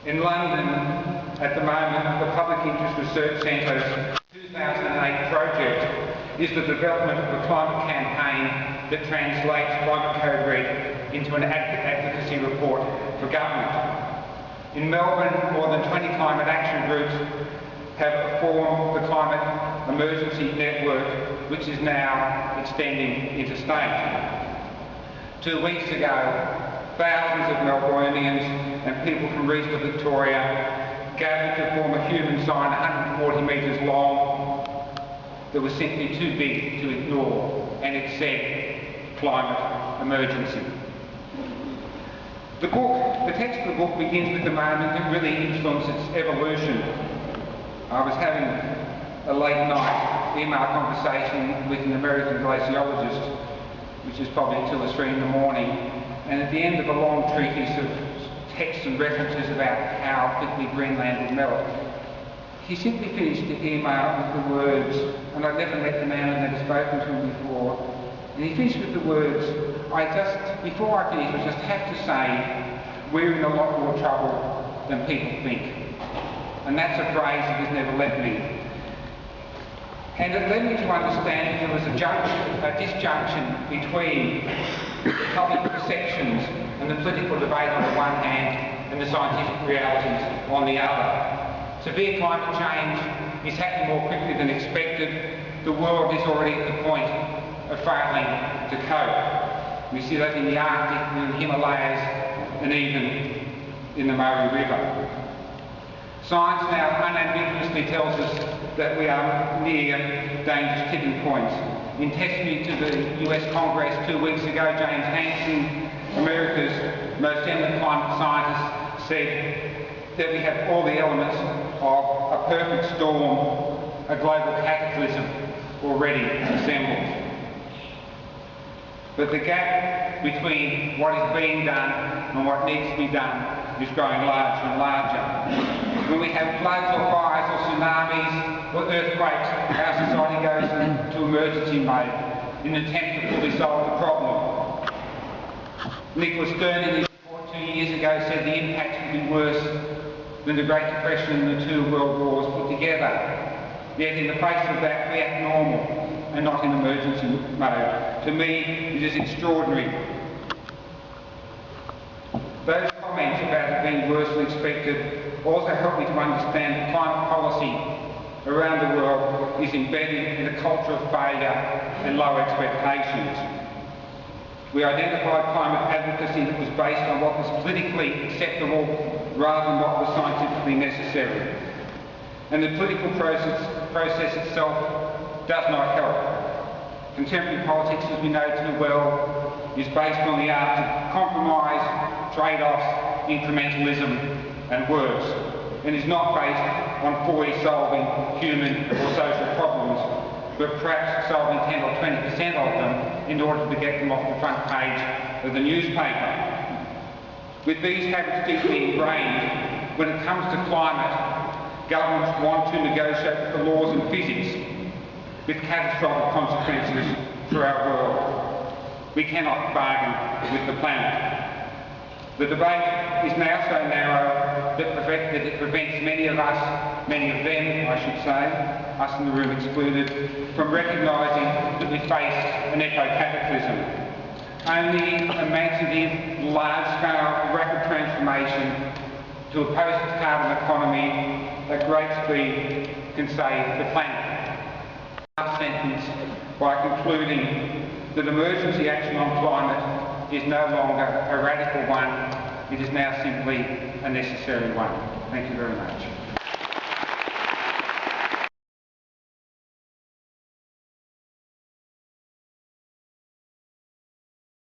In London, at the moment, the Public Interest Research Centre's 2008 project is the development of a climate campaign that translates Climate Code Red into an advocacy report for government. In Melbourne, more than 20 climate action groups have formed the Climate Emergency Network, which is now extending interstate. 2 weeks ago, thousands of Melbourneians and people from regional Victoria gathered to form a human sign 140 metres long that was simply too big to ignore, and it said, "Climate Emergency." The text of the book begins with the moment that really influenced its evolution. I was having a late night email conversation with an American glaciologist, which is probably 2 or 3 in the morning, and at the end of a long treatise of texts and references about how quickly Greenland would melt, he simply finished the email with the words, and I'd never met the man, I'd never spoken to him before, and he finished with the words, before I finish, I just have to say, we're in a lot more trouble than people think. And that's a phrase that has never left me. And it led me to understand that there was a disjunction between the public perceptions and the political debate on the one hand and the scientific realities on the other. Severe climate change is happening more quickly than expected. The world is already at the point of failing to cope. We see that in the Arctic, in the Himalayas, and even in the Murray River. Science now unambiguously tells us that we are near dangerous tipping points. In testimony to the US Congress 2 weeks ago, James Hansen, America's most eminent climate scientist, said that we have all the elements of a perfect storm, a global cataclysm already assembled. But the gap between what is being done and what needs to be done is growing larger and larger. When we have floods or fires or tsunamis or earthquakes, our society goes into emergency mode in an attempt to fully solve the problem. Nicholas Stern in his report 2 years ago said the impact would be worse than the Great Depression and the 2 world wars put together. Yet in the face of that, we act normal and not in emergency mode. To me, it is extraordinary. Those comments about it being worse than expected also help me to understand that climate policy around the world is embedded in a culture of failure and low expectations. We identified climate advocacy that was based on what was politically acceptable rather than what was scientifically necessary. And the political process itself does not help. Contemporary politics, as we know too well, is based on the art of compromise, trade-offs, incrementalism and words, and is not based on fully solving human or social problems, but perhaps solving 10 or 20% of them in order to get them off the front page of the newspaper. With these habits deeply ingrained, when it comes to climate, governments want to negotiate the laws and physics with catastrophic consequences for our world. We cannot bargain with the planet. The debate is now so narrow that it prevents many of us, many of them, I should say, us in the room excluded, from recognising that we face an eco-cataclysm. Only imaginative, large-scale, rapid transformation to a post-carbon economy at great speed can save the planet. Last sentence by concluding that emergency action on climate is no longer a radical one, it is now simply a necessary one. Thank you very much.